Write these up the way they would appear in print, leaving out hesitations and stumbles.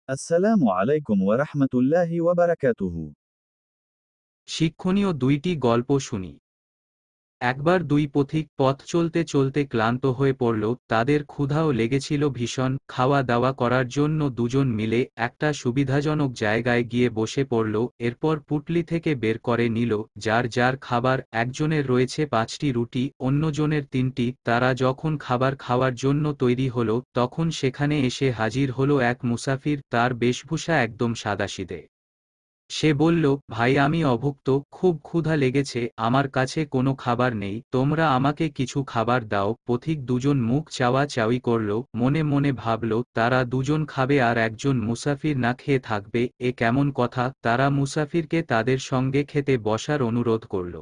السلام عليكم ورحمة الله وبركاته. শিক্ষণীয় দুইটি গল্প শুনি। একবার দুই পথিক পথ চলতে চলতে ক্লান্ত হয়ে পড়ল, তাদের ক্ষুধাও লেগেছিল ভীষণ। খাওয়া দাওয়া করার জন্য দুজন মিলে একটা সুবিধাজনক জায়গায় গিয়ে বসে পড়ল। এরপর পুটলি থেকে বের করে নিল যার যার খাবার। একজনের রয়েছে 5টি রুটি, অন্যজনের 3টি। তারা যখন খাবার খাওয়ার জন্য তৈরি হলো, তখন সেখানে এসে হাজির হলো এক মুসাফির। তার বেশভূষা একদম সাদাসিধে। সে বলল, ভাই আমি অভুক্ত, খুব ক্ষুধা লেগেছে, আমার কাছে কোনো খাবার নেই, তোমরা আমাকে কিছু খাবার দাও। পথিক দুজন মুখ চাওয়াচাওয়ি করল, মনে মনে ভাবল তারা দুজন খাবে আর একজন মুসাফির না খেয়ে থাকবে, এ কেমন কথা। তারা মুসাফিরকে তাদের সঙ্গে খেতে বসার অনুরোধ করল।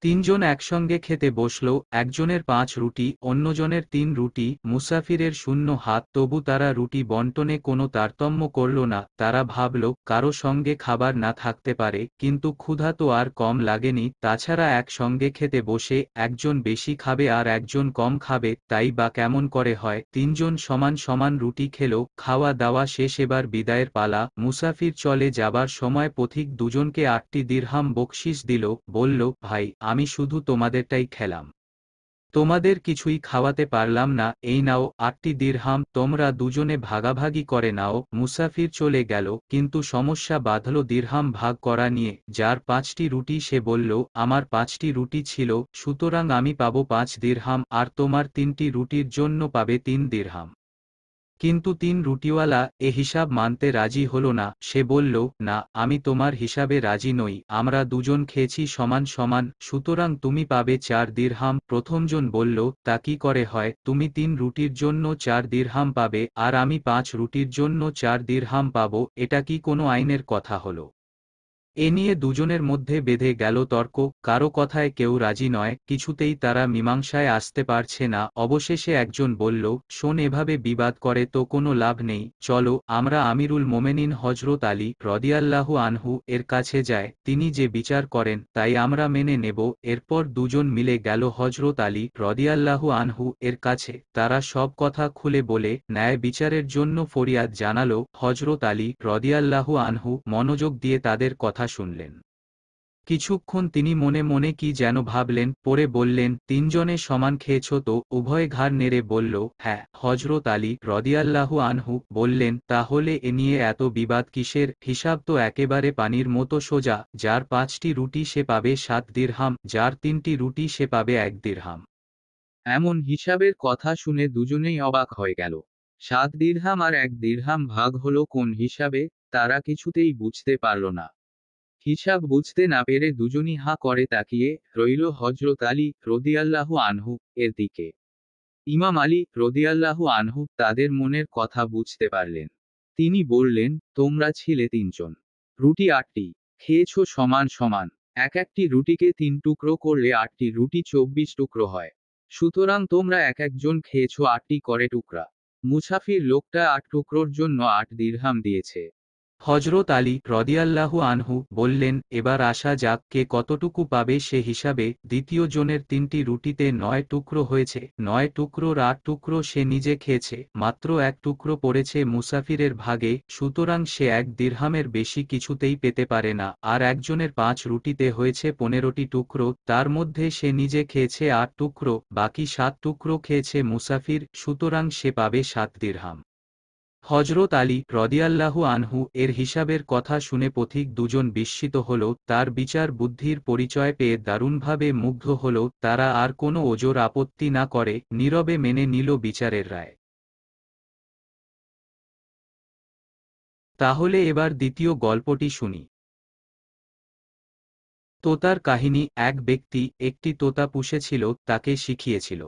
তিনজন একসঙ্গে খেতে বসল। একজনের 5 রুটি, অন্যজনের 3 রুটি। মুসাফিরের শূন্য হাত, তবু তারা রুটি বন্টনে কোনো তারতম্য করল না। তারা ভাবল কারো সঙ্গে খাবার না থাকতে পারে, কিন্তু ক্ষুধা তো আর কম লাগেনি। তাছাড়া একসঙ্গে খেতে বসে একজন বেশি খাবে আর একজন কম খাবে, তাই বা কেমন করে হয়। তিনজন সমান সমান রুটি খেল। খাওয়া দাওয়া শেষ, এবার বিদায়ের পালা। মুসাফির চলে যাবার সময় পথিক দুজনকে 8টি দিরহাম বকশিশ দিল। বলল, ভাই আমি শুধু তোমাদেরটাই খেলাম, তোমাদের কিছুই খাওয়াতে পারলাম না, এই নাও 8টি দিরহাম, তোমরা দুজনে ভাগাভাগি করে নাও। মুসাফির চলে গেল, কিন্তু সমস্যা বাধল দিরহাম ভাগ করা নিয়ে। যার 5টি রুটি সে বলল, আমার 5টি রুটি ছিল, সুতরাং আমি পাবো 5 দিরহাম, আর তোমার 3টি রুটির জন্য পাবে 3 দিরহাম। কিন্তু 3 রুটিওয়ালা এ হিসাব মানতে রাজি হল না। সে বলল, না, আমি তোমার হিসাবে রাজি নই, আমরা দুজন খেয়েছি সমান সমান, সুতরাং তুমি পাবে 4 দিরহাম। প্রথমজন বলল, তা কি করে হয়, তুমি 3 রুটির জন্য 4 দিরহাম পাবে, আর আমি 5 রুটির জন্য 4 দিরহাম পাবো, এটা কি কোনো আইনের কথা হলো? এ নিয়ে দুজনের মধ্যে বেঁধে গেল তর্ক। কারো কথায় কেউ রাজি নয়, কিছুতেই তারা মীমাংসায় আসতে পারছে না। অবশেষে একজন বলল, শোন, এভাবে বিবাদ করে তো কোনো লাভ নেই, চলো আমরা আমিরুল মোমেনিন হযরত আলী রাদিয়াল্লাহু আনহু এর কাছে যাই, তিনি যে বিচার করেন তাই আমরা মেনে নেব। এরপর দুজন মিলে গেল হযরত আলী রাদিয়াল্লাহু আনহু এর কাছে। তারা সব কথা খুলে বলে ন্যায় বিচারের জন্য ফরিয়াদ জানালো। হযরত আলী রাদিয়াল্লাহু আনহু মনোযোগ দিয়ে তাদের কথা শুনলেন। কিছুক্ষণ তিনি মনে মনে কি যেন ভাবলেন, পরে বললেন, তিনজনে সমান খেয়েছ তো? উভয়ে ঘাড় নেড়ে বলল, হ্যাঁ। হযরত আলী রাদিয়াল্লাহু আনহু বললেন, তাহলে এ নিয়ে এত বিবাদ কিসের? হিসাব তো একেবারে পানির মতো সোজা, যার 5টি রুটি সে পাবে 7 দিরহাম, যার 3টি রুটি সে পাবে 1 দিরহাম। এমন হিসাবের কথা শুনে দুজনেই অবাক হয়ে গেল। 7 দিরহাম আর 1 দিরহাম ভাগ হলো কোন হিসাবে, তারা কিছুতেই বুঝতে পারল না। হিসাব বুঝতে না পেরে দুজনই হাঁ করে তাকিয়ে রইল হযরত আলী রাদিয়াল্লাহু আনহু এর দিকে। ইমাম আলী রাদিয়াল্লাহু আনহু তাদের মনের কথা বুঝতে পারলেন। তিনি বললেন, তোমরা ছিলে 3 জন, রুটি 8টি, খেয়েছো সমান সমান। এক একটি রুটিকে 3 টুকরো করলে 8টি রুটি 24 টুকরো হয়। সুতরাং তোমরা এক একজন খেয়েছো 8টি করে টুকরা। মুসাফির লোকটা 8 টুকরোর জন্য 8 দিরহাম দিয়েছে। হযরত আলী রাদিয়াল্লাহু আনহু বললেন, এবার আসা যাক কে কতটুকু পাবে সে হিসাবে। দ্বিতীয় জনের 3টি রুটিতে 9 টুকরো হয়েছে, 9 টুকরোর 8 টুকরো সে নিজে খেয়েছে, মাত্র 1 টুকরো পড়েছে মুসাফিরের ভাগে, সুতরাং সে 1 দিরহামের বেশি কিছুতেই পেতে পারে না। আর একজনের 5 রুটিতে হয়েছে 15টি টুকরো, তার মধ্যে সে নিজে খেয়েছে 8 টুকরো, বাকি 7 টুকরো খেয়েছে মুসাফির, সুতরাং সে পাবে 7 দিরহাম। হযরত আলী রাদিয়াল্লাহু আনহু এর হিসাবের কথা শুনে পথিক দুজন বিস্মিত হল, তার বিচার বুদ্ধির পরিচয় পেয়ে দারুণভাবে মুগ্ধ হল। তারা আর কোনো ওজর আপত্তি না করে নীরবে মেনে নিল বিচারের রায়। তাহলে এবার দ্বিতীয় গল্পটি শুনি। তোতার কাহিনী। এক ব্যক্তি একটি তোতা পুষেছিল, তাকে শিখিয়েছিল।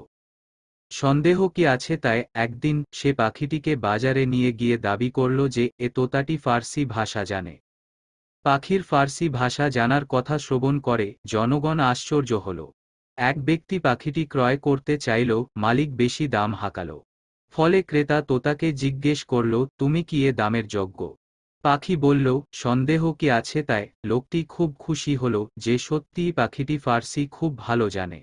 সন্দেহ কি আছে তাই একদিন সে পাখিটিকে বাজারে নিয়ে গিয়ে দাবি করল যে এ তোতাটি ফার্সি ভাষা জানে। পাখির ফার্সি ভাষা জানার কথা শ্রবণ করে জনগণ আশ্চর্য হল। এক ব্যক্তি পাখিটি ক্রয় করতে চাইল, মালিক বেশি দাম হাঁকাল। ফলে ক্রেতা তোতাকে জিজ্ঞেস করল, তুমি কি এ দামের যোগ্য? পাখি বলল, সন্দেহ কি আছে তাই। লোকটি খুব খুশি হল যে সত্যিই পাখিটি ফার্সি খুব ভালো জানে।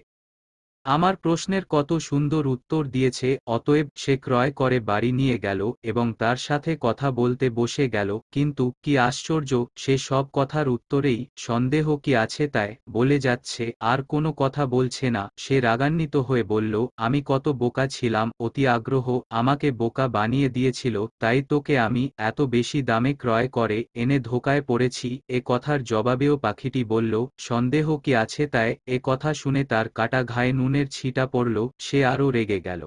আমার প্রশ্নের কত সুন্দর উত্তর দিয়েছে, অতএব সে ক্রয় করে বাড়ি নিয়ে গেল এবং তার সাথে কথা বলতে বসে গেল, কিন্তু কি আশ্চর্য, সে সব কথার উত্তরেই সন্দেহ কি আছে তাই বলে যাচ্ছে, আর কোনো কথা বলছে না। সে রাগান্বিত হয়ে বলল, আমি কত বোকা ছিলাম, অতি আগ্রহ আমাকে বোকা বানিয়ে দিয়েছিল, তাই তোকে আমি এত বেশি দামে ক্রয় করে এনে ধোকায় পড়েছি। এ কথার জবাবেও পাখিটি বলল, সন্দেহ কি আছে তাই। এ কথা শুনে তার কাটা ঘায়ে নুনের ছিটা পড়ল, সে আরও রেগে গেল।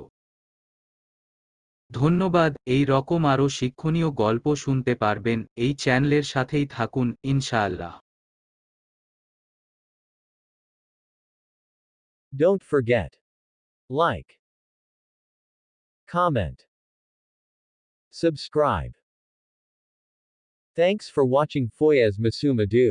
ধন্যবাদ। এই রকম আরও শিক্ষণীয় গল্প শুনতে পারবেন এই চ্যানেলের সাথেই থাকুন, ইনশাআল্লাহ। Don't forget. Like. Comment. Subscribe. Thanks for watching Foyez Masumadu.